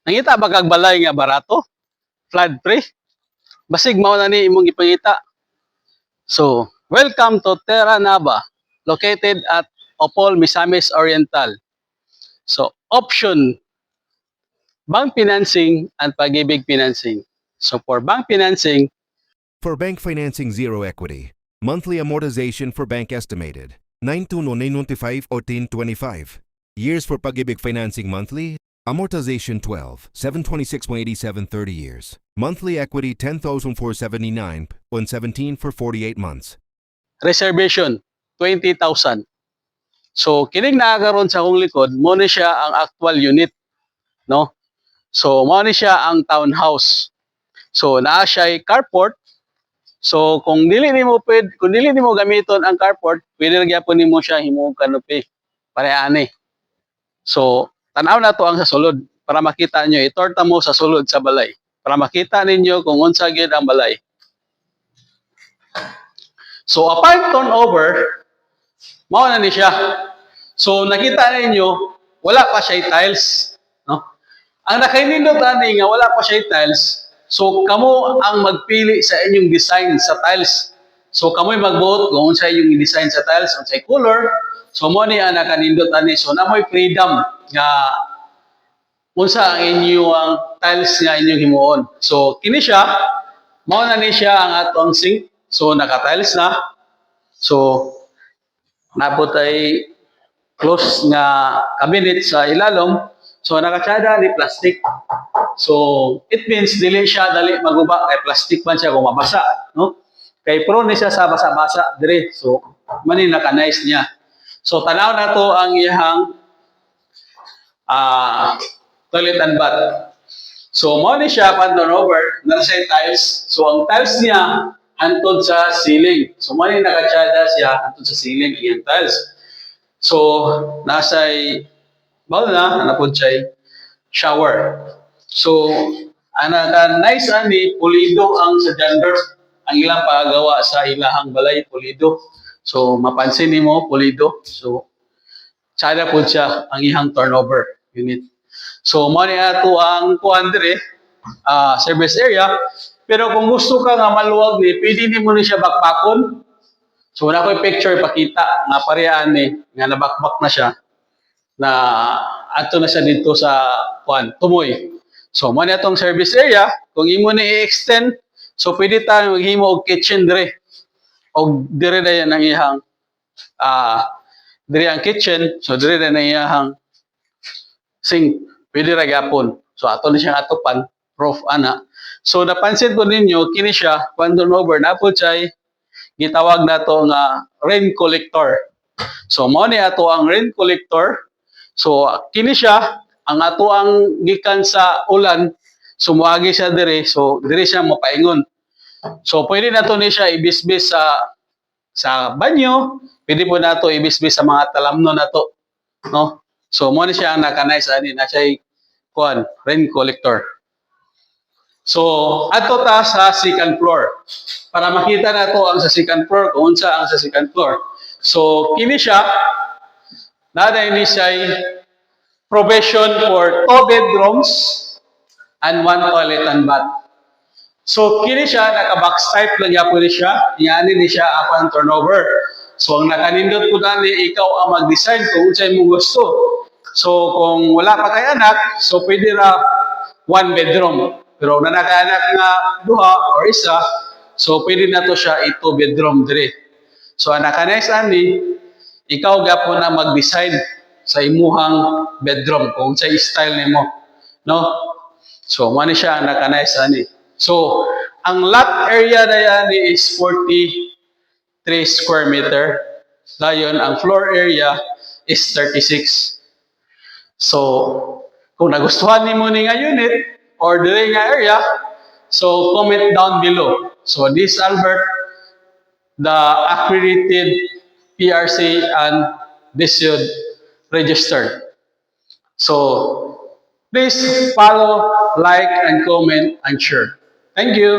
Nangita ba kag balay nga barato? Flood free? Basig mao na ni imong ipangita. So, welcome to Terra Nava, located at Opol, Misamis Oriental. So, option bank financing and pag-ibig financing. So, for bank financing, For bank financing zero equity, monthly amortization for bank estimated 9,995 or 1025. Years for pag-ibig financing monthly, amortization 12, 726.87 30 years. Monthly equity 10,479 on 17 for 48 months. reservation 20,000. So, kining naakaroon sa akong likod, mo ni siya ang actual unit, no? So, mo ni siya ang townhouse. So, naa siya carport. So, kung dili nimo gamiton ang carport, pwede ra gyapon nimo siya himuong canopy. Pareani. So, tanaw na to ang sa sulod para makita nyo. Itorta mo sa sulod sa balay para makita ninyo kung unsa gyud ang balay. So, upon turnover, mao na ni siya. So, nakita ninyo, wala pa siya tiles, no? Ang nakainindot ani nga wala pa siya tiles. So, kamo ang magpili sa inyong design sa tiles. So, kamo'y magbuot kung unsa inyong design sa tiles, unsay color. So, mo ni ang nakanindot ani. So, namoy freedom nga unsa ang inyong tiles nga inyong himuon. So, kini siya, mao na ni siya ang atong sink. So, naka-tiles na. So, nabot ay close nga cabinet sa ilalom. So, nakatsada ni plastic. So, it means dili siya dali maguba kay plastic man siya kung mabasa, no? Kay prone ni siya sa basa-basa dire. So, mani naka-nice niya. So, tanaw na to ang iyang toilet and bath. So, mo ni siya pan turnover na sa tiles. So, ang tiles niya hantod sa ceiling. So, mo ni nakatsada siya hantod sa ceiling iyang tiles. So, nasa bawl na, napod siya shower. So, nice ani, pulido ang sa gender. Ang ilang pagawa sa ilahang balay, pulido. So, mapansin nimo pulido. So, tsada po siya ang ihang turnover unit. So, mo ni ato ang kuan dire, service area. Pero kung gusto ka nga maluwag ni, pwede nimo ni siya bakbakon. So, wala ko'y picture pakita nga parehas ni, nga nabakbak na siya, na ato na siya dito sa kuan, Tumoy. So, mo ni atong service area, kung imo ni i-extend, so pwede tayo maghimo og kitchen dire. Og dire na yan ang ihang dire ang kitchen, so dire na iyang sink. Pwede ra gyapon. So ato na siyang atupan, proof ana. So napansin ko ninyo kini siya when turnover na po siya gitawag nato nga rain collector. So mao ni ato ang rain collector. So kini siya ang ato ang gikan sa ulan, sumuagi siya dire, so dire siya mopaingon. So pwede nato ni siya ibisbis sa banyo, pwede po nato ibisbis sa mga talamno nato, no? So mo ni siya ang naka-nice ani na siya kuan rain collector. So ato ta sa second floor para makita nato ang sa second floor kung unsa ang sa second floor. So kini siya naday ni siya provision for 2 bedrooms and 1 toilet and bath. So kini siya naka-box type lang yapon ni siya, ingani ni siya upon turnover. So ang nakanindot ko dali ikaw ang mag-design kung unsay mo gusto. So kung wala pa kay anak, so pwede ra 1 bedroom. Pero na naka-anak nga duha or isa, so pwede na to siya 2 bedroom dire. So ang naka-nice ani, ikaw gyapon na mag-design sa imuhang bedroom kung sa style nimo, no? So mo ni siya ang naka-nice ani. So, ang lot area na yan is 43 square meter. Dayon, ang floor area is 36. So, kung nagustuhan ni mo ni nga unit or dili nga area, so comment down below. So, this Albert, the accredited PRC and DSUD registered. So, please follow, like, and comment, and share. Thank you.